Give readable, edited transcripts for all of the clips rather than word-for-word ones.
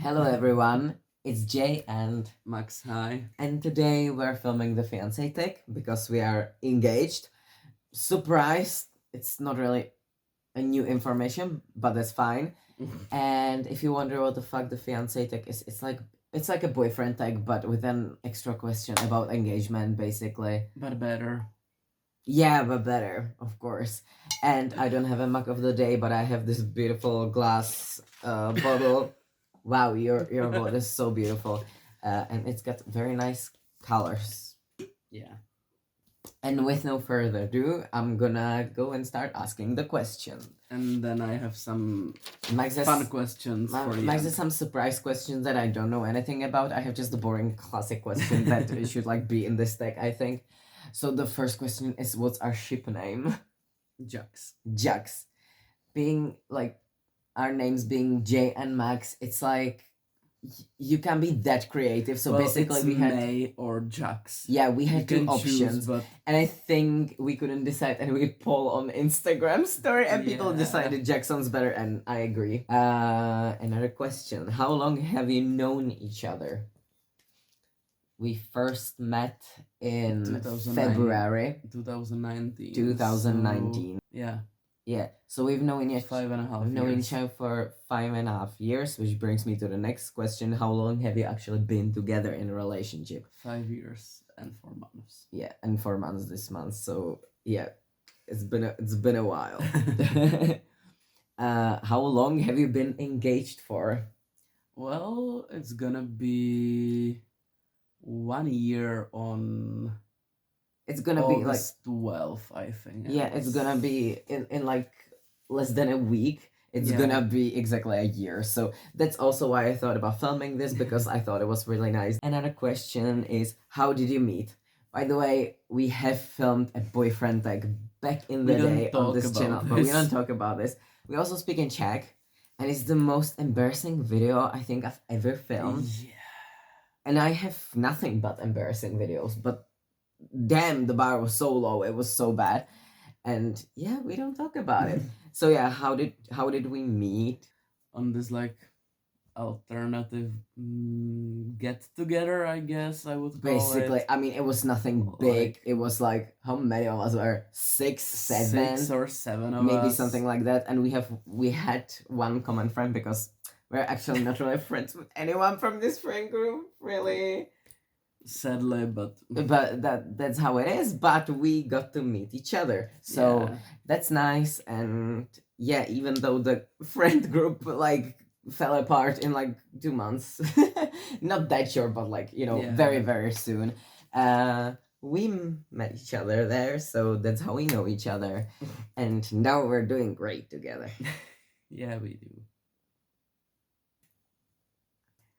Hello everyone, it's Jay Max, hi. and today we're filming the Fiance Tag because we are engaged. Surprise! It's not really a new information, but that's fine. And if you wonder what the fuck the Fiance Tag is, it's like a boyfriend tag but with an extra question about engagement basically. But better. Yeah, but better, of course. And I don't have a mug of the day, but I have this beautiful glass bottle. Wow, your bottle is so beautiful, and it's got very nice colors. Yeah. And with no further ado, I'm gonna go and start asking the question. And then I have some Max has, fun questions for you. Max has some surprise questions that I don't know anything about. I have just the boring classic question that should like be in this deck, I think. So the first question is, what's our ship name? Jux. Jux. Being like our names being Jay and Max, it's like you can be that creative. So well, basically, it's we had May or Jux. Yeah, we You had two can choose, options, but and I think we couldn't decide, and we poll on Instagram story, and people Yeah. decided Jackson's better, and I agree. Another question: how long have you known each other? We first met in 2009 February 2019. 2019. So, yeah, Yeah, so we've known each 5.5 We've known years. each other for 5.5 years, which brings me to the next question: how long have you actually been together in a relationship? 5 years and 4 months. Yeah, and 4 months this month. So yeah, it's been a while. How long have you been engaged for? Well, it's gonna be 1 year on It's gonna be like August 12th, I think. yeah, it's gonna be in like less than a week. It's Yeah. gonna be exactly a year. So that's also why I thought about filming this, because I thought it was really nice. Another question is, how did you meet? By the way, we have filmed a boyfriend tag back in the We don't day on talk this about channel, but we this. don't talk about this. We also speak in Czech, and it's the most embarrassing video I think I've ever filmed. Yeah. And I have nothing but embarrassing videos, but damn, the bar was so low, it was so bad. And yeah, we don't talk about it. So yeah, how did we meet? On this like alternative get together, I guess I would call Basically, it. I mean, it was nothing big. It was like, how many of us were? 6, 7, 6 or 7 of maybe us. something like that. And we had one common friend, because we're actually not really friends with anyone from this friend group, really. Sadly, but That's how it is. But we got to meet each other, so yeah. that's nice. And yeah, even though the friend group like fell apart in like 2 months, not that short, but like, you know, Yeah. very, very soon, we met each other there, so that's how we know each other. And now we're doing great together. Yeah, we do.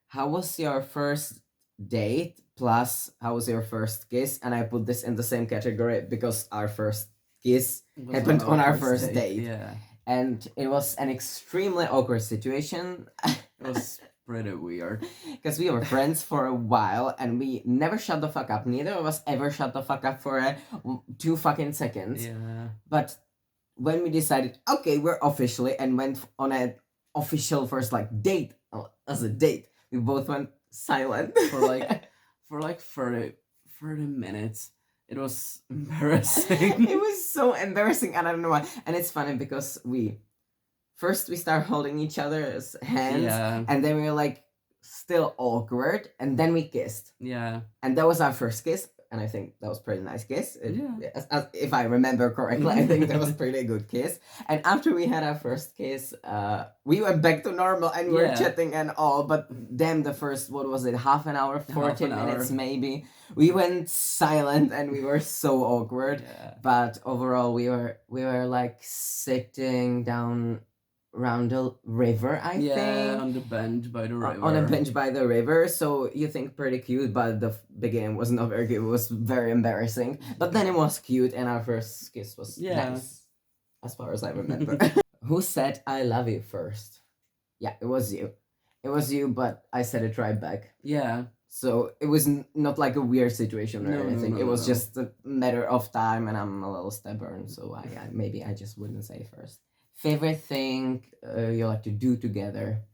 How was your first date plus how was your first kiss? And I put this in the same category because our first kiss Was happened on our first date. Yeah. And it was an extremely awkward situation. It was pretty weird. Because we were friends for a while and we never shut the fuck up. Neither of us ever shut the fuck up for 2 fucking seconds. Yeah. But when we decided, okay, we're officially, and went on an official first like date, as a date, we both went silent for like 30 minutes. It was embarrassing. It was so embarrassing, and I don't know why. And it's funny because we start holding each other's hands, Yeah. and then we were like still awkward, and then we kissed. Yeah. And that was our first kiss, and I think that was pretty nice kiss. Yeah. If I remember correctly, I think that was pretty good kiss. And after we had our first kiss, we went back to normal, and we were Yeah. chatting and all. But then the first, what was it, half an hour, 40 minutes maybe, we went silent, and we were so awkward. Yeah. But overall, we were like sitting down around the river, I think. Yeah, on the bench by the river. On a bench by the river, so you think pretty cute, but the beginning was not very good. It was very embarrassing, but then it was cute, and our first kiss was nice, as far as I remember. Who said "I love you" first? Yeah, it was you. It was you, but I said it right back. Yeah. So it was not like a weird situation or anything. No, it was just a matter of time, and I'm a little stubborn, so maybe I just wouldn't say first. Favorite thing you like to do together?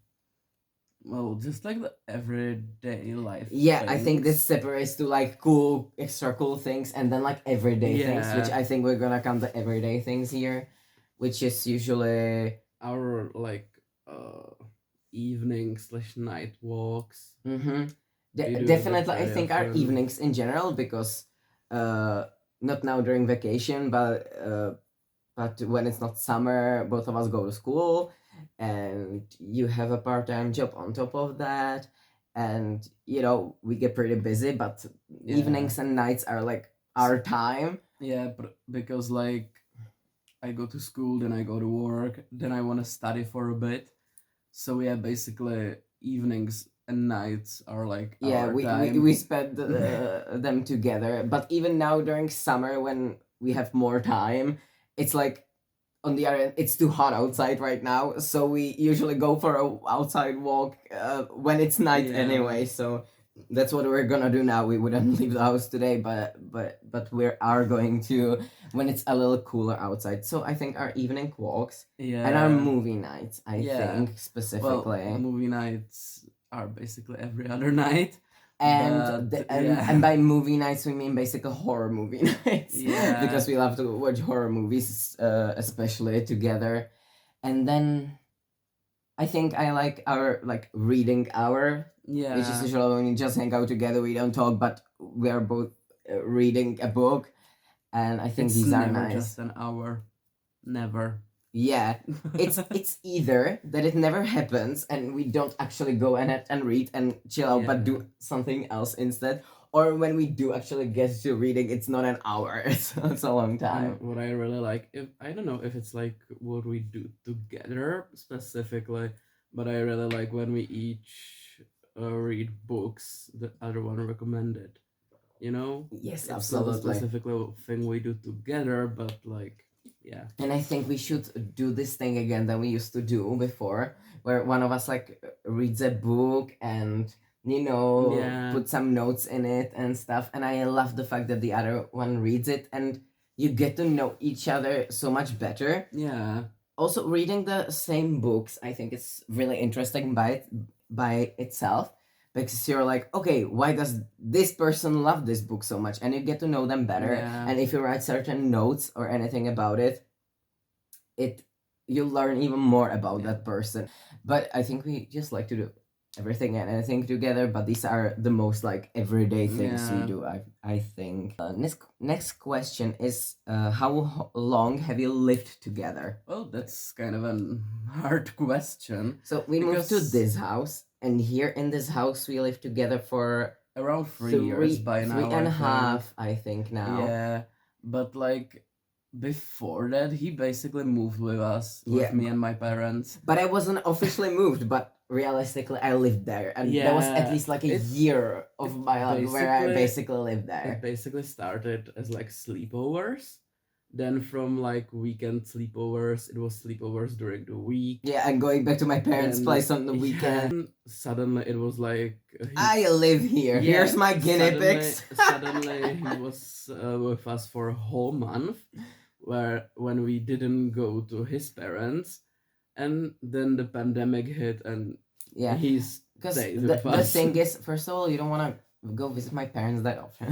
Well, just like the everyday life Yeah, I think this things. separates to like cool, extra cool things, and then like everyday things, which Yeah, I think we're gonna count the everyday things here, which is usually. our like evening slash night walks. Mm-hmm. We do that Definitely, I very think our often. evenings in general, because uh, not now during vacation, but when it's not summer, both of us go to school, and you have a part-time job on top of that, and we get pretty busy. But Yeah. evenings and nights are like our time. Yeah, but because like I go to school, then I go to work, then I want to study for a bit. So yeah, basically evenings and nights are like Yeah, our we time. spend them together. But even now during summer, when we have more time, it's like, on the other end, it's too hot outside right now, so we usually go for a outside walk when it's night Yeah. anyway. So that's what we're gonna do now. We wouldn't leave the house today, but we are going to when it's a little cooler outside. So I think our evening walks and our Yeah. movie nights, I Yeah. think Well, specifically. movie nights are basically every other night. And But and by movie nights we mean basically horror movie nights. Yeah. Because we love to watch horror movies, especially together. And then I think I like our like reading hour, which is Yeah. usually when we just hang out together. We don't talk, but we are both reading a book, and I think It's these are never nice. just an hour. Never. Yeah, it's either that it never happens and we don't actually go and read and chill out, but do something else instead, or when we do actually get to reading, it's not an hour. It's a long time. And what I really like, if I don't know if it's like what we do together specifically, but I really like when we each read books the other one recommended. You know, Yes, it's not a absolutely. specifically thing we do together, but like, yeah. And I think we should do this thing again that we used to do before, where one of us like reads a book and Yeah. put some notes in it and stuff. And I love the fact that the other one reads it, and you get to know each other so much better. Yeah. Also, reading the same books, I think it's really interesting by itself, because you're like, okay, why does this person love this book so much? And you get to know them better. Yeah. And if you write certain notes or anything about it, you learn even more about that person. But I think we just like to do everything and anything together, but these are the most like everyday things we Yeah. do, I think. Next question is, how long have you lived together? Well, that's kind of a hard question. So we moved to Because- this house, and here in this house we live together for Around 3 years by now. three and a I think. half, I think now. Yeah, but like before that, he basically moved with us, with Yeah, me and my parents. But I wasn't officially moved, but realistically I lived there, and that was at Yeah, least like a year of my life where I basically lived It there. basically started as like sleepovers. Then from like weekend sleepovers, it was sleepovers during the week. Yeah, and going back to my parents' Then- place on the weekend. Then suddenly it was like I live here. Yeah, Here's my guinea pigs. suddenly he was with us for a whole month, when we didn't go to his parents, and then the pandemic hit, and Yeah, he's because stays the with us. thing is, first of all, you don't want to go visit my parents that often.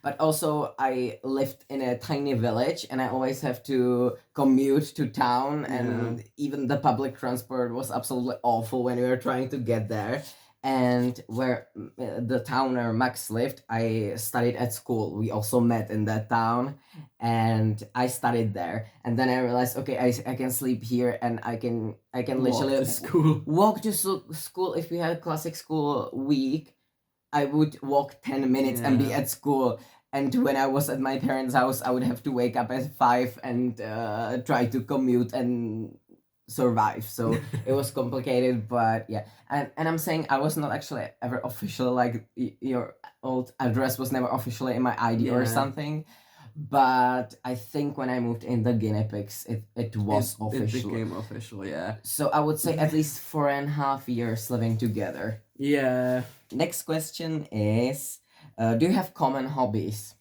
But also, I lived in a tiny village, and I always have to commute to town, and even the public transport was absolutely awful when we were trying to get there. And where the town where Max lived, I studied at school. We also met in that town, and I studied there. And then I realized, okay, I can sleep here, and I can literally Walk to school. walk to school. If we had a classic school week, I would walk 10 minutes and be Yeah. at school. And when I was at my parents' house, I would have to wake up at 5 and try to commute and survive. So it was complicated, but yeah. And I'm saying I was not actually ever official, like your old address was never officially in my ID or Yeah. something. But I think when I moved in the guinea pigs, it was official. It became official, yeah. So I would say at least 4.5 years living together. Yeah. Next question is, do you have common hobbies?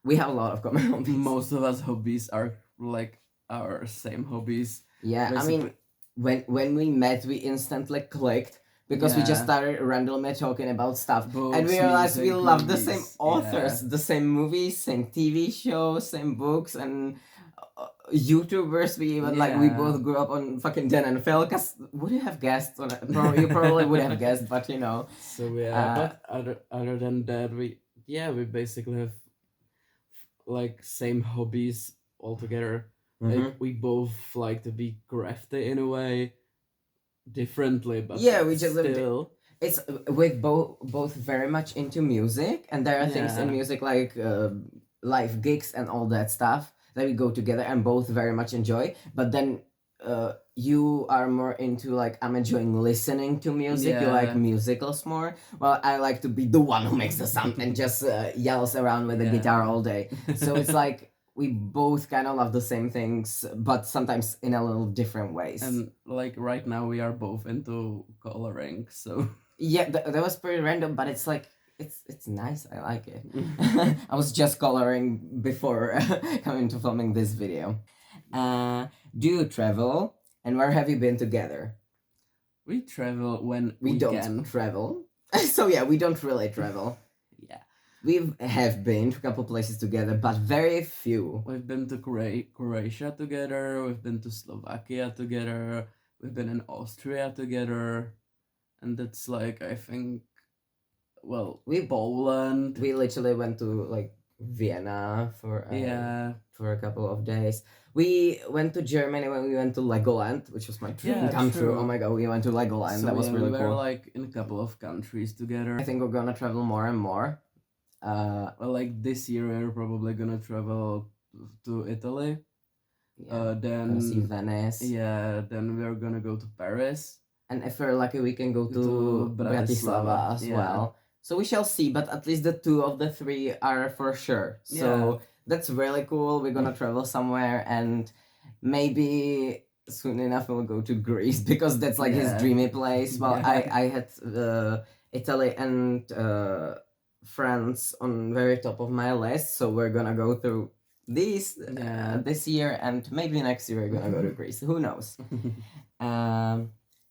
We have a lot of common hobbies. Most of us hobbies are like our same hobbies. Yeah, I mean, when we met, we instantly clicked because we just Yeah. started randomly talking about stuff, and Books, we realized we music, love the same movies. authors, Yeah. the same movies, same TV shows, same books, and YouTubers. We even like we Yeah. both grew up on fucking Dan and Phil. Cause would you have guessed on it? You probably would have guessed, but you know, So yeah, uh, but other than that, we basically have like same hobbies altogether. Like mhm. we both like to be crafty in a way, differently, but Yeah, we just lived. still. It's with both very much into music, and there are things in Yeah. music like live gigs and all that stuff that we go together and both very much enjoy. But then you are more into like I'm enjoying listening to music. You like Yeah. musicals more. Well, I like to be the one who makes the sound and just yells around with the guitar Yeah. all day. So it's like we both kind of love the same things, but sometimes in a little different ways. And like right now we are both into coloring, so Yeah, that was pretty random, but it's like it's nice. I like it. I was just coloring before coming to filming this video. Do you travel? And where have you been together? we travel when We we don't can. travel. So yeah, we don't really travel. Yeah. We have been to a couple places together, but very few. We've been to Croatia together, we've been to Slovakia together, we've been in Austria together, and that's like I think We Poland. we literally went to like Vienna Yeah. for a couple of days. We went to Germany when we went to Legoland, which was my dream Yeah, come true. true. Oh my god, we went to Legoland. So That was yeah, really we were cool. like in a couple of countries together. I think we're gonna travel more and more. Well, like this year we're probably gonna travel to Italy. Yeah, Then gonna see Venice. yeah, then we're gonna go to Paris. And if we're lucky, we can go to Bratislava, Bratislava as yeah. well. So we shall see, but at least the two of the three are for sure. So that's really cool. We're gonna travel somewhere, and maybe soon enough we'll go to Greece because that's like his Yeah. dreamy place. Well, Yeah. I had Italy and France on very top of my list, so we're gonna go through these Yeah. this year, and maybe next year we're gonna go to Greece. Who knows?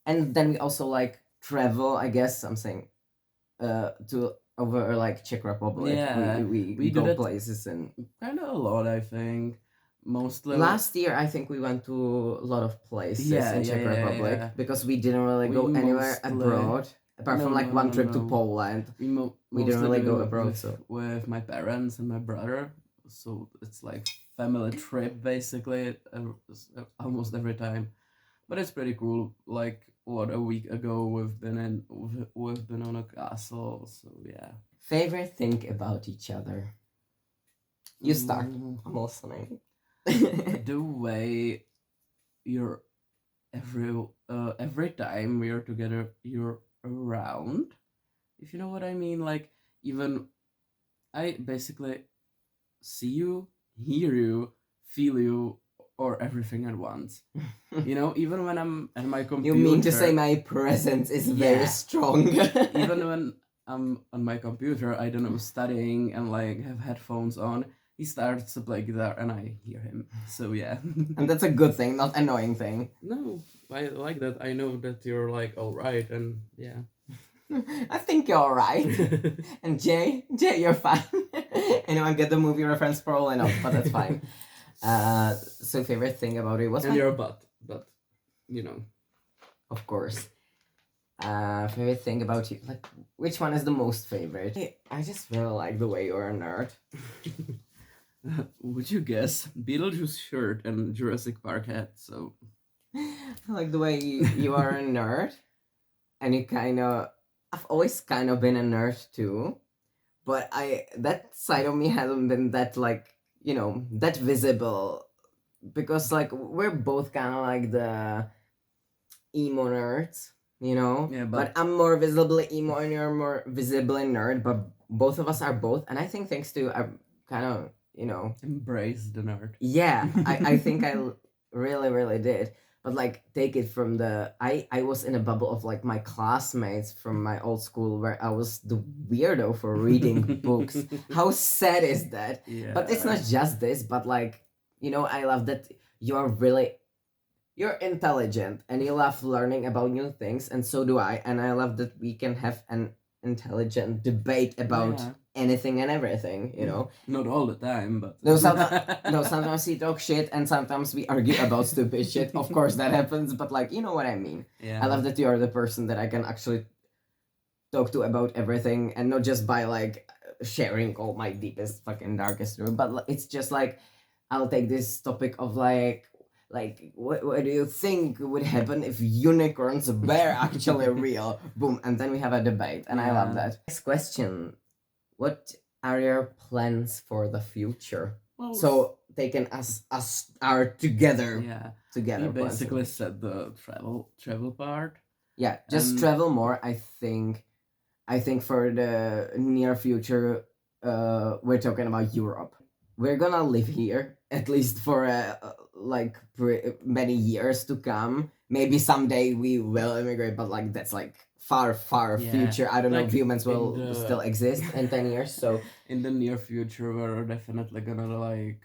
And then we also like travel. I guess I'm saying to over like Czech Republic. Yeah, we we do go that places, and kind of a lot, I think. Mostly last year I think we went to a lot of places Yeah, in yeah, Czech yeah, Republic yeah. because we didn't really We go anywhere mostly- abroad apart from like one trip to no. Poland. We We didn't mostly really do go abroad, with, so with my parents and my brother. So it's like family trip basically, almost every time. But it's pretty cool. Like what a week ago we've been on a castle. So yeah. favorite thing about each other. You start. Mm, I'm listening. the way you're every time we are together, you're around. If you know what I mean, like even I basically see you, hear you, feel you, or everything at once. You know, even when I'm at my computer. You mean to say my presence is very Yeah. strong? Even when I'm on my computer, I don't know, studying and like have headphones on, he starts to play guitar and I hear him. So yeah. And that's a good thing, not annoying thing. No, I like that. I know that you're like all right, and yeah. I think you're alright. And Jay, you're fine. Anyone get the movie reference? Probably not, but that's fine. So favorite thing about it was and your butt, but you know. of course. Favorite thing about you, like which one is the most favorite? I just really like the way you're a nerd. Would you guess Beetlejuice shirt and Jurassic Park hat? So I like the way you are a nerd, and you kind of. I've always kind of been a nerd too, but that side of me hasn't been that like that visible, because like we're both kind of like the emo nerds, yeah, but I'm more visibly emo and you're more visibly nerd, but both of us are both, and I think thanks to I kind of embrace the nerd. yeah, I think I really really did, but like take it from I was in a bubble of like my classmates from my old school where I was the weirdo for reading books. How sad is that? Yeah. But it's not just this, but like I love that you're really you're intelligent and you love learning about new things, and so do I. And I love that we can have an intelligent debate about Yeah. anything and everything, you know. Not all the time, but No, sometimes we talk shit and sometimes we argue about stupid shit. Of course that happens, but like, you know what I mean. yeah. I love that you are the person that I can actually talk to about everything, and not just by like sharing all my deepest fucking darkest room, but it's just like I'll take this topic of like what do you think would happen if unicorns were actually real? Boom, and then we have a debate, and I love Yeah. that. Next question: what are your plans for the future? Well, So taken as us are together yeah, together. we plans for the basically future. said the travel part. Yeah, just And- travel more. I think for the near future, we're talking about Europe. We're gonna live here at least for like many years to come. Maybe someday we will immigrate, but like that's like far Yeah, future. I don't know like, if humans in will the- still exist in 10 years. So in the near future, we're definitely gonna like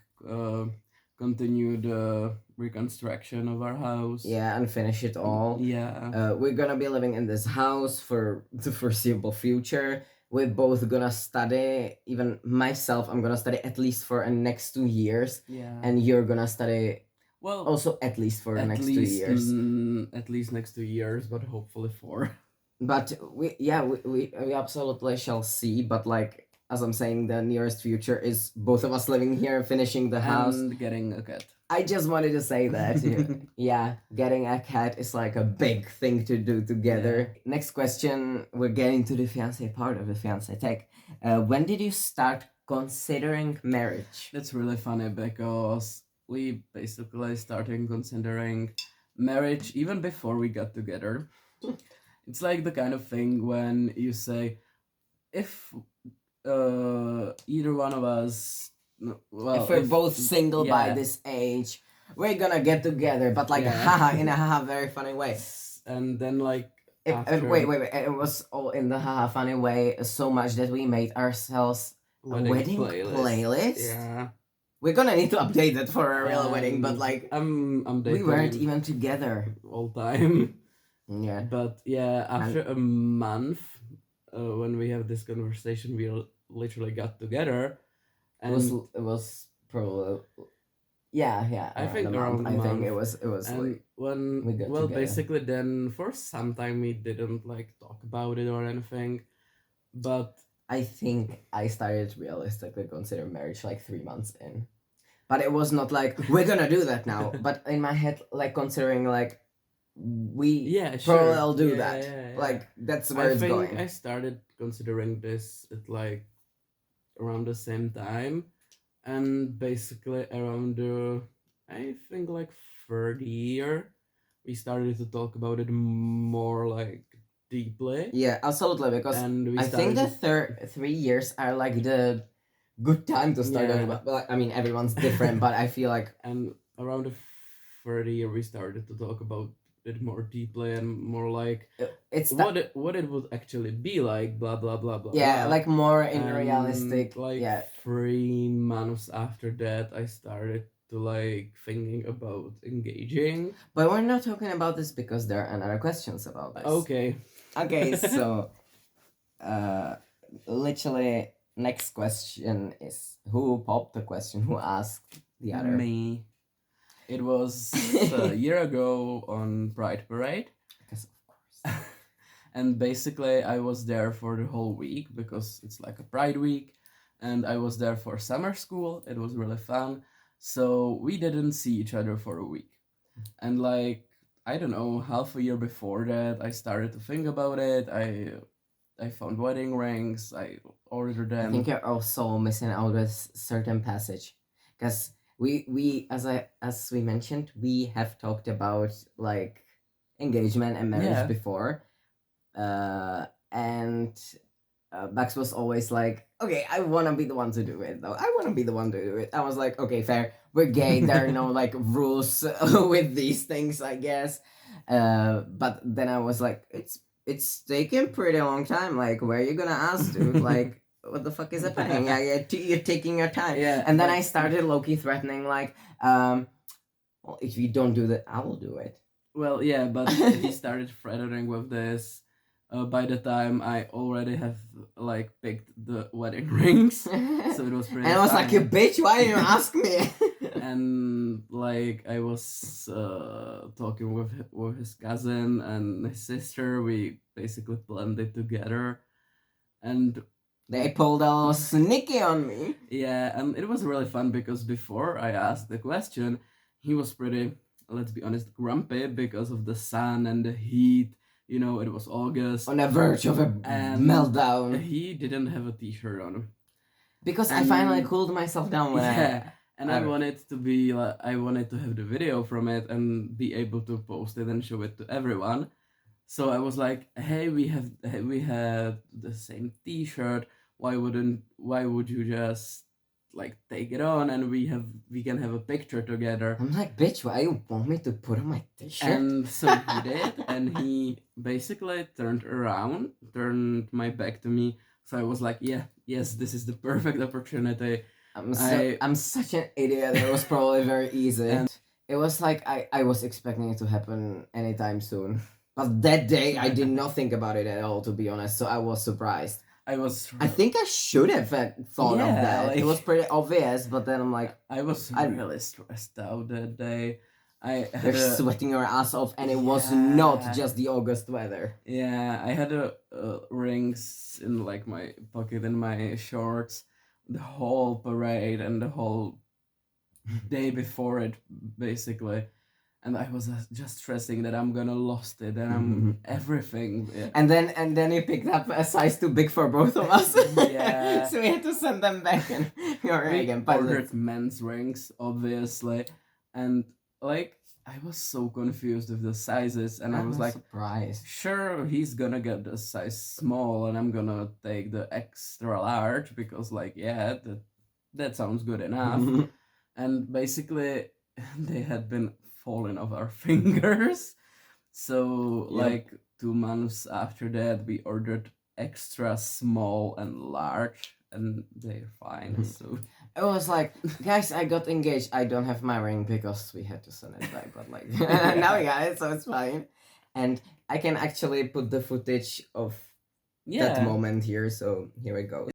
continue the reconstruction of our house. yeah, and finish it all. Yeah. We're gonna be living in this house for the foreseeable future. We're both gonna study. Even myself, I'm gonna study at least for the next 2 years, Yeah. and you're gonna study well, also at least for the at next least 2 years. at least next 2 years, but hopefully 4. But we absolutely shall see. But like as I'm saying, the nearest future is both of us living here, finishing the house. And getting a cat. I just wanted to say that. Yeah, getting a cat is like a big thing to do together. Next question, we're getting to the fiance part of the Fiance Tag. When did you start considering marriage? That's really funny because we basically started considering marriage even before we got together. It's like the kind of thing when you say, if either one of us, well, if we're both single by yeah. this age, we're gonna get together, but like Yeah. haha, in a haha very funny way. And then like Wait, it was all in the haha funny way so much that we made ourselves a wedding playlist. Yeah. We're gonna need to update that for a real wedding, but like I'm we weren't even together all time. Yeah. But yeah, after a month, when we have this conversation, we literally got together. And it was probably yeah. I think around around a I think month. it was And like when we got well together. basically then for some time we didn't like talk about it or anything, but I think I started realistically considering marriage like 3 months in, but it was not like we're gonna do that now. But in my head, like considering like we probably I'll do that. Yeah. Like that's where it's going. I started considering this at like around the same time, and basically around the I think like third year, we started to talk about it more like deeply. Yeah, absolutely. Because And I think the 3 years are like the good time to start. Yeah. But I mean, everyone's different, but I feel like And around the third year, we started to talk about it more deeply and more like it's what it would actually be like. Blah blah blah blah. yeah, blah. like more in And realistic. Like Yeah, 3 months after that, I started to like thinking about engaging. but we're not talking about this because there are another questions about this. Okay. Okay, so literally next question is who popped the question, who asked the other? Me. It was a year ago on Pride Parade. Because of course. And basically I was there for the whole week because it's like a Pride week, and I was there for summer school. It was really fun. So we didn't see each other for a week. And like I don't know, half a year before that I started to think about it. I found wedding rings, I ordered them. I think you're also missing out with certain passage, because we as we mentioned, we have talked about like engagement and marriage before, and Max was always like, okay, I want to be the one to do it though. I want to be the one to do it. I was like, okay, fair. We're gay. There are no like rules with these things, I guess. But then I was like, it's taken pretty long time. Like, where are you gonna ask to? Like, what the fuck is happening? Yeah, you're taking your time. Yeah. And then I started low-key threatening, like, Well, if you don't do that, I will do it. Well, yeah, but he started threatening with this. By the time I already have like picked the wedding rings, so it was pretty. And I was like, you funny. bitch, why didn't you ask me? And like I was talking with his cousin and his sister. We basically planned it together, and They pulled a little sneaky on me. yeah, and it was really fun because before I asked the question, he was pretty, let's be honest, grumpy because of the sun and the heat. You know, it was August. On the verge of a And meltdown. he didn't have a t-shirt on. Because I And- finally cooled myself down when Yeah, and I I- wanted to be like, I wanted to have the video from it and be able to post it and show it to everyone. So I was like, hey, we had the same t-shirt. Why would you just like take it on and we can have a picture together? I'm like, bitch, why you want me to put on my t-shirt? And so he did, and he basically turned my back to me. So I was like, yes, this is the perfect opportunity. I'm such an idiot. It was probably very easy. And- It was like I was expecting it to happen anytime soon. But that day I did not think about it at all, to be honest. So I was surprised. I think I should have thought of Yeah, that. like- It was pretty obvious, but then I'm like, I was I- really stressed out that day. I you're had a, sweating your ass off, and it was Yeah. not just the August weather. yeah, I had rings in like my pocket in my shorts the whole parade and the whole day before it, basically. And I was just stressing that I'm gonna lost it and I'm everything. Yeah. And then he picked up a size too big for both of us. Yeah. So we had to send them back, and we were We again. ordered men's rings, obviously, and like I was so confused with the sizes, and I was like, surprised. sure, he's gonna get the size small, and I'm gonna take the extra large because, like, yeah, that sounds good enough. And basically, they had been falling off our fingers. So, Yep. like 2 months after that, we ordered extra small and large, and they're fine. So It was like, guys, I got engaged. I don't have my ring because we had to send it back, but like now we got it, so it's fine. And I can actually put the footage of that moment here. So here we go.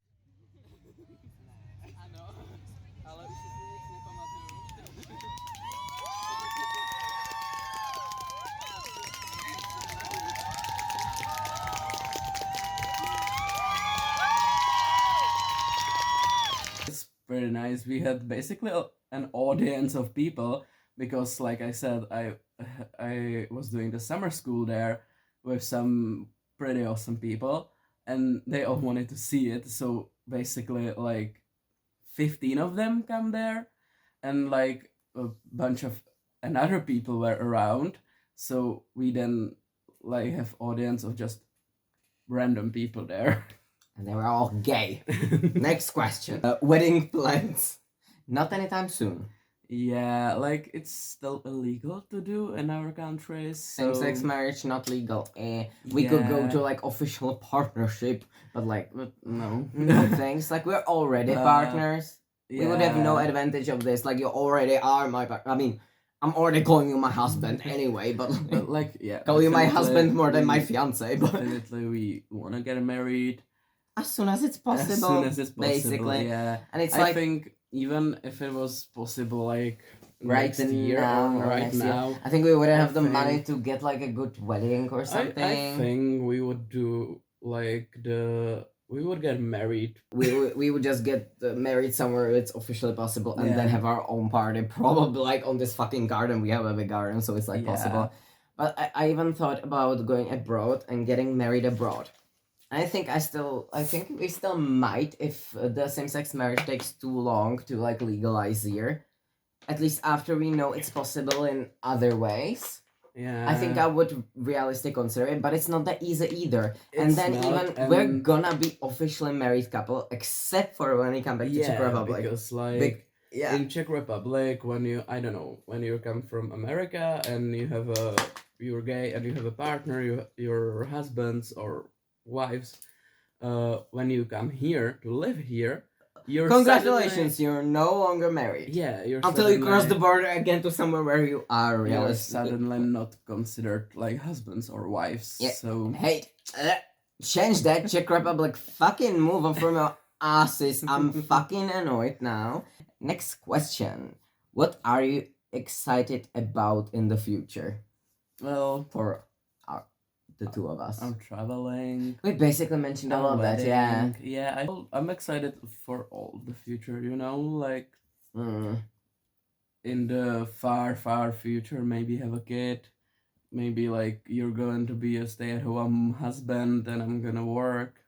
It's pretty nice. We had basically an audience of people because, like I said, I was doing the summer school there with some pretty awesome people, and they all wanted to see it. So basically, like 15 of them come there, and like a bunch of another people were around. So we then like have audience of just random people there. And they were all gay. Next question. Wedding plans. Not anytime soon. Yeah, like it's still illegal to do in our country. So Same-sex marriage not legal. We could go Yeah. to like official partnership, but like But no. no thanks. Like we're already partners. We would have no Yeah. advantage of this. Like you already are my I mean, I'm already calling you my husband anyway, but But like, yeah. call you my definitely husband more than my we- fiance. But Definitely, we wanna get married as soon as it's possible, as soon as it's possible. basically. Yeah. And it's I like think even if it was possible, like right next year now, or right next year. now, I think we wouldn't I have the money think- to get like a good wedding or something. I think we would do like we would get married. We would just get married somewhere it's officially possible, and then Yeah. have our own party, probably like on this fucking garden. We have a big garden, so it's like Yeah. possible. But I even thought about going abroad and getting married abroad. I think we still might if the same-sex marriage takes too long to like legalize here. At least after we know it's possible in other ways. Yeah. I think I would realistically consider it, but it's not that easy either. And It's then not, even we're and- gonna be officially married couple, except for when we come back to Czech Republic. because like Big- yeah. in Czech Republic, when you when you come from America and you're gay and you have a partner, your husbands or wives, when you come here to live here, you're congratulations, you're no longer married. Yeah, you're Until you cross the suddenly- border again to somewhere where you are You're realistically. suddenly not considered like husbands or wives. Yeah. So Hey, change that, Czech Republic. Fucking move on from your asses. I'm fucking annoyed now. Next question. What are you excited about in the future well, for the two of us? I'm traveling. We basically mentioned all I'm of that, yeah. wedding. Yeah, I'm excited for all the future. You know, like Mm. in the far, far future, maybe have a kid. Maybe like you're going to be a stay-at-home husband, and I'm gonna work,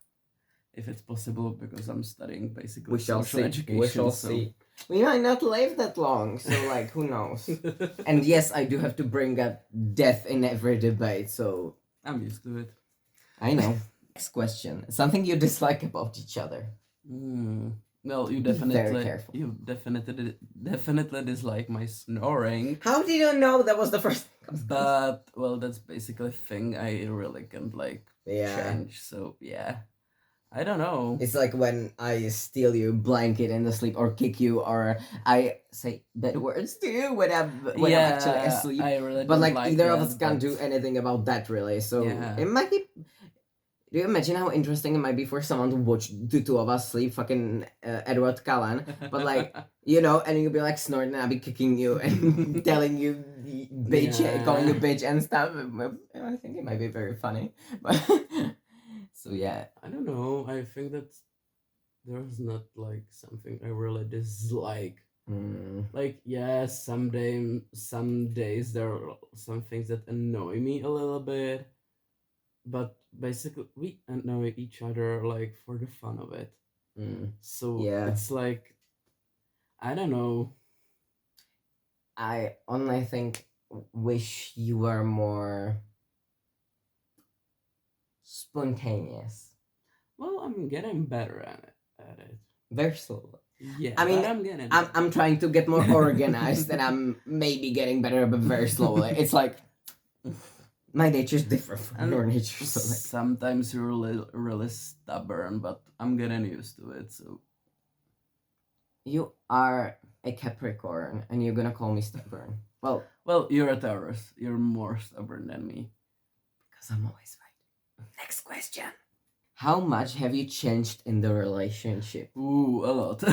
if it's possible, because I'm studying basically We shall social see. education. We shall so- see. We might not live that long, so like, who knows? And yes, I do have to bring up death in every debate, so I'm used to it. I know. Next question. Something you dislike about each other. Well, you Be very definitely, careful. you definitely dislike my snoring. How did you know that was the first? But well, that's basically a thing I really can't like Yeah. change. So yeah, I don't know. It's like when I steal your blanket in the sleep, or kick you, or I say bad words to you when I'm actually asleep. I really But don't like either of that, us can't but- do anything about that really. So Yeah. it might be. Do you imagine how interesting it might be for someone to watch the two of us sleep, fucking Edward Cullen, but like, you know, and you'll be like snorting and I'll be kicking you and telling you bitch, Yeah. calling you bitch and stuff. I think it might be very funny. But so yeah. I don't know. I think that there's not like something I really dislike. Mm. Like yeah, some days there are some things that annoy me a little bit, but basically we annoy each other like for the fun of it. Mm. So Yeah. it's like I don't know. I only think wish you were more spontaneous. Well, I'm getting better at it. Very slowly. Yeah, I mean, but I'm getting. I'm trying to get more organized and I'm maybe getting better, but very slowly. It's like my nature's different from And your nature. So like, sometimes you're really stubborn, but I'm getting used to it. So you are a Capricorn and you're gonna call me stubborn. Well, you're a Taurus. You're more stubborn than me. because I'm always right. Next question. How much have you changed in the relationship? Ooh, a lot.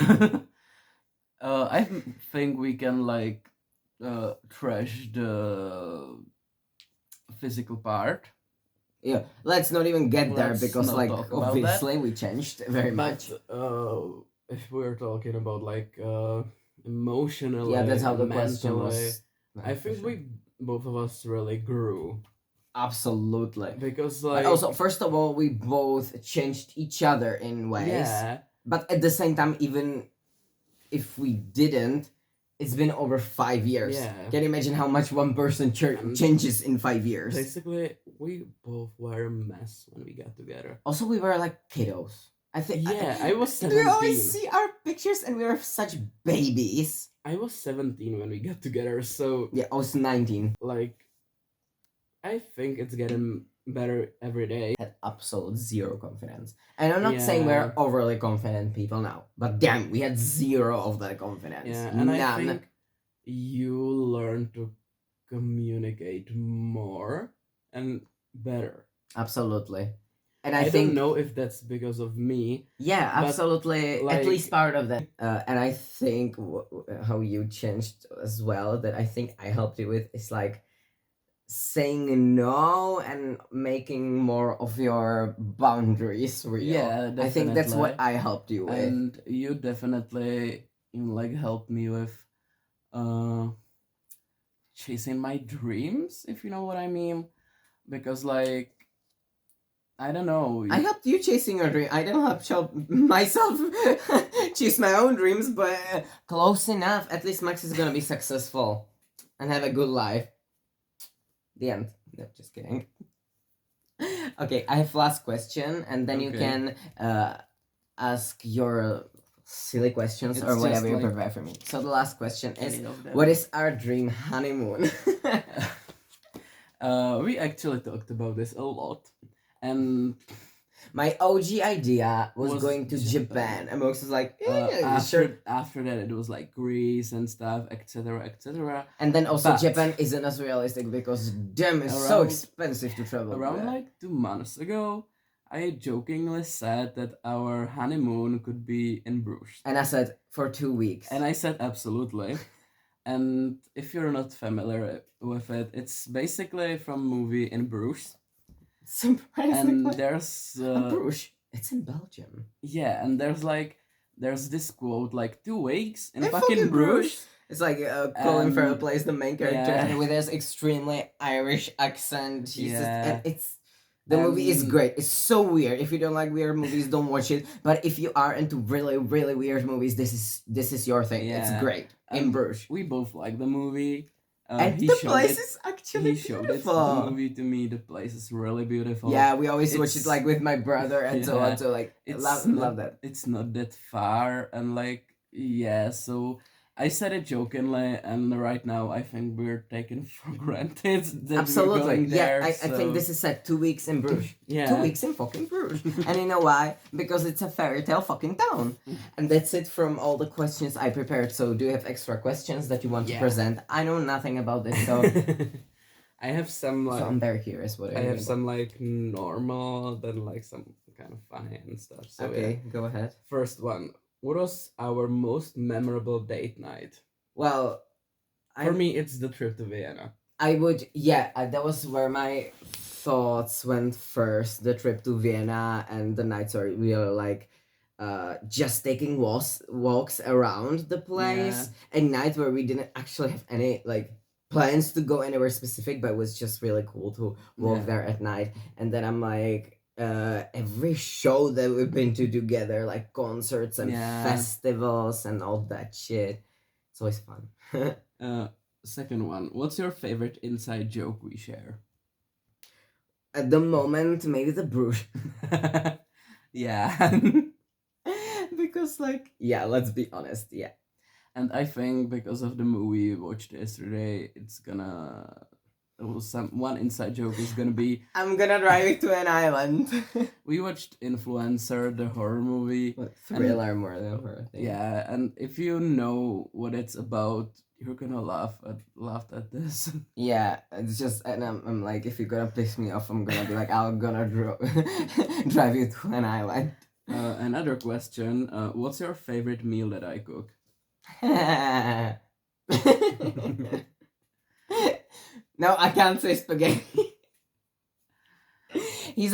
I think we can like trash the physical part. Yeah, let's not even get there Let's because not like talk about obviously we changed very much. But if we're talking about like emotionally, Yeah, that's how the question mentally, was. I think we both of us really grew Absolutely. because But like also, first of all, we both changed each other in ways. yeah, But at the same time, even if we didn't, it's been over 5 years. Yeah. Can you imagine how much one person And changes in 5 years? basically we both were a mess when we got together. Also, we were like kiddos. I think. Yeah, I was Do you always 17. see our pictures and we were such babies? I was 17 when we got together, so Yeah, I was 19. like I think it's getting better every day. Had absolute zero confidence. And I'm not saying we're Yeah. overly confident people now, but damn, we had zero of that confidence. Yeah, and I None. think you learn to communicate more and better. Absolutely. And I I think don't know if that's because of me. yeah, but, absolutely. At like- least part of that. And I think how you changed as well, that I think I helped you with, is like saying no and making more of your boundaries real. Yeah, I think that's what definitely. I helped you with. And you definitely like helped me with chasing my dreams, if you know what I mean. Because like I don't know. I helped you chasing your dream. I didn't help myself chase my own dreams, but close enough. At least Max is gonna be successful and have a good life. The end. No, just kidding. Okay, I have last question, and then you Okay. can ask your silly questions It's or whatever just you like- prepare for me. So the last question is, Any of them. what is our dream honeymoon? We actually talked about this a lot, and My OG idea was Was going to Japan, and Max was like, yeah, sure. After that, it was like Greece and stuff, etc., etc. And then also But Japan isn't as realistic because damn, it's so Around- expensive to travel around there. like 2 months ago, I jokingly said that our honeymoon could be in Bruges. And I said for 2 weeks. And I said absolutely. And if you're not familiar with it, it's basically from movie in Bruges. Surprisingly, And there's Bruges. It's in Belgium. yeah, and there's this quote like 2 weeks in In fucking Bruges. It's like Colin Farrell And- plays the main character, yeah. and with his extremely Irish accent. He's just, Yeah. and it's the movie is And- great. It's so weird. If you don't like weird movies, don't watch it. But if you are into really, really weird movies, this is your thing. It's Yeah. great. In Bruges. We both like the movie. And he the showed place it- is actually He showed it, beautiful. the movie to me. The place is really beautiful. Yeah, we always watch it It's- like with my brother and so on. Yeah. So like, It's love not- that. It's not that far, and like yeah, so I said it jokingly, and right now I think we're taken for granted that we're Absolutely. going there. Yeah, I think so- this is set 2 weeks in Bruges. Yeah. 2 weeks in fucking Bruges. And you know why? Because it's a fairy tale fucking town. And that's it from all the questions I prepared. So do you have extra questions that you want to Yeah. present? I know nothing about this, so, I have some like so I'm very curious what I have some like normal, then like some kind of funny and stuff. So Okay, go ahead. yeah. First one. What was our most memorable date night? Well, For me, it's the trip to Vienna. I would, yeah, that was where my thoughts went first. The trip to Vienna and the nights where we were like just taking walks around the place. A night where we didn't actually have any like plans to go anywhere specific, but it was just really cool to walk Yeah. there at night. And then I'm like, every show that we've been to together, like concerts and Yeah. festivals and all that shit, it's always fun. Second one. What's your favorite inside joke we share? At the moment, maybe the Bruges. Yeah. Because like, yeah, let's be honest, yeah. And I think because of the movie we watched yesterday, it's gonna one inside joke is gonna be I'm gonna drive you to an island. we watched Influencer, the horror movie. What, thriller more than horror thing. Yeah, and if you know what it's about, you're gonna laugh at this. Yeah, it's just, and I'm like, if you're gonna piss me off, I'm gonna be like, I'm gonna drive you to an island. Another question. What's your favorite meal that I cook? No, I can't say spaghetti. He's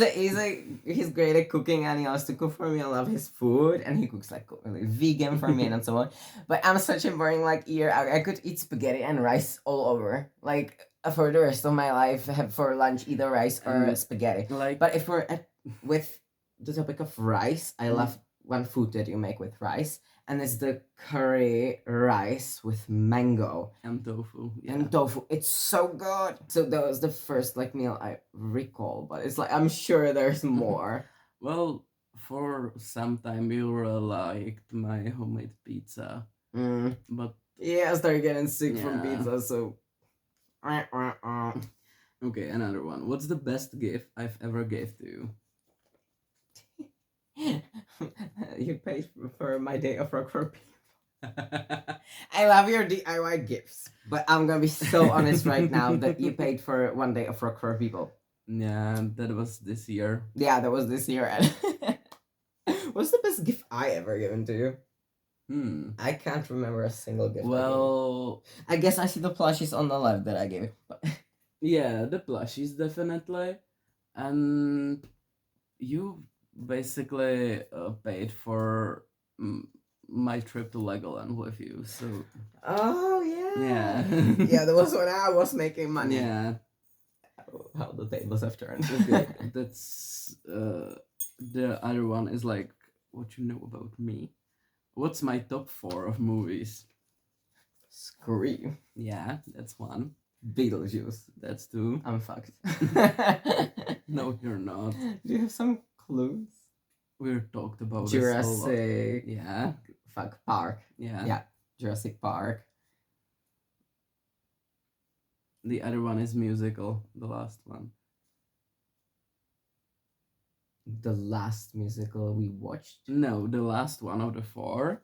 great at cooking, and he loves to cook for me. I love his food, and he cooks like vegan for me and so on. But I'm such a boring like eater. I could eat spaghetti and rice all over, like for the rest of my life. Have for lunch either rice or spaghetti. Like, But if we're with the topic of rice, I love one food that you make with rice, and it's the curry rice with mango and tofu. Yeah. and tofu. It's so good. So that was the first like meal I recall, but it's like I'm sure there's more. Well, for some time you really liked my homemade pizza, Mm. but Yeah, I started getting sick from Yeah. pizza, so. okay, another one. What's the best gift I've ever gave to you? You paid for my day of rock for people. I love your DIY gifts, but I'm gonna be so honest right now that you paid for one day of rock for people. Yeah, that was this year. Yeah, that was this year. What's the best gift I ever given to you? I can't remember a single gift. Well, I guess I see the plushies on the left that I gave you. But yeah, the plushies definitely, and you basically paid for my trip to Legoland with you. So oh yeah. yeah, Yeah, that was when I was making money. yeah. How the tables have turned. Okay, that's the other one is like what you know about me. What's my top 4 of movies? Scream. Yeah, that's one. Beetlejuice. That's 2. I'm fucked. No, you're not. Do you have some clues? We talked about this a lot. Jurassic. Yeah, Fuck, Park. yeah. Yeah. Jurassic Park. The other one is musical. The last one. The last musical we watched. No, the last one of the four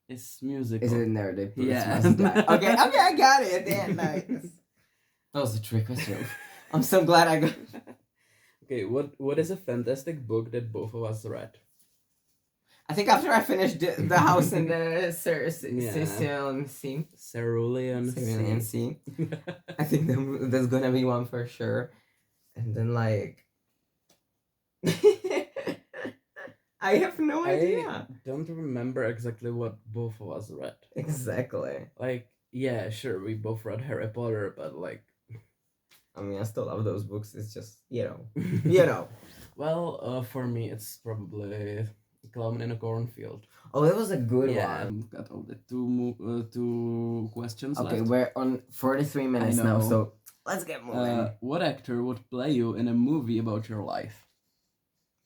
is musical. Is it in there? The Bruce Yeah. Must Die. Okay, I got it. Yeah, nice. That was a trick question. I'm so glad I got. Okay, what is a fantastic book that both of us read? I think after I finished the house in the Yeah. Sicilian Sea. Cerulean Cerulean Sea. Sea. I think there's gonna be one for sure. And then like I have no idea. I don't remember exactly what both of us read. Exactly. Like, yeah, sure, we both read Harry Potter, but like, I mean, I still love those books. It's just, you know. Well, for me, it's probably Clown in a Cornfield. Oh, that was a good Yeah, one. got all the two questions Okay, left. we're on 43 minutes now, know. so let's get moving. What actor would play you in a movie about your life?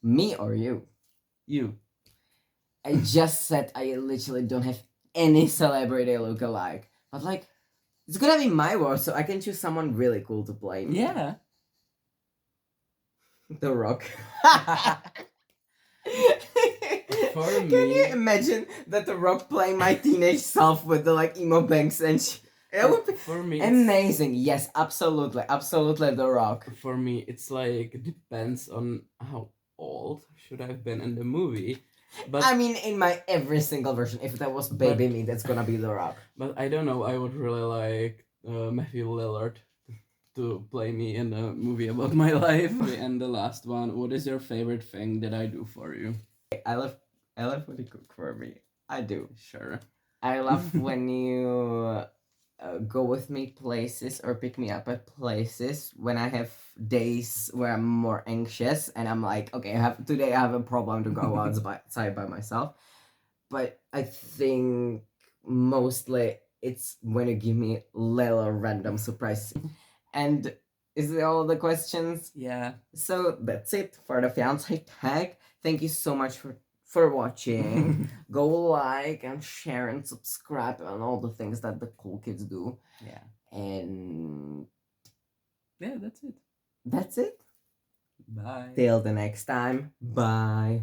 Me or you? You. I just said I literally don't have any celebrity look-alike. But like, it's gonna be my world, so I can choose someone really cool to play me. Yeah. The Rock. For Can me- you imagine that The Rock playing my teenage self with the like emo bangs and it would be For me, amazing. Yes, absolutely, absolutely The Rock. For me, it's like depends on how old should I have been in the movie. But I mean, in my every single version, if that was baby me, that's gonna be The Rock. But I don't know. I would really like Matthew Lillard to play me in a movie about my life. And the last one, what is your favorite thing that I do for you? I love when you cook for me. I do. Sure. I love when you go with me places or pick me up at places when I have days where I'm more anxious and I'm like, okay, today I have a problem to go outside by myself. But I think mostly it's when you give me little random surprises. And is it all the questions? Yeah. So that's it for the Fiance Tag. Thank you so much for watching. Go like and share and subscribe and all the things that the cool kids do. Yeah. And Yeah, that's it. that's it. Bye. Till the next time. Bye.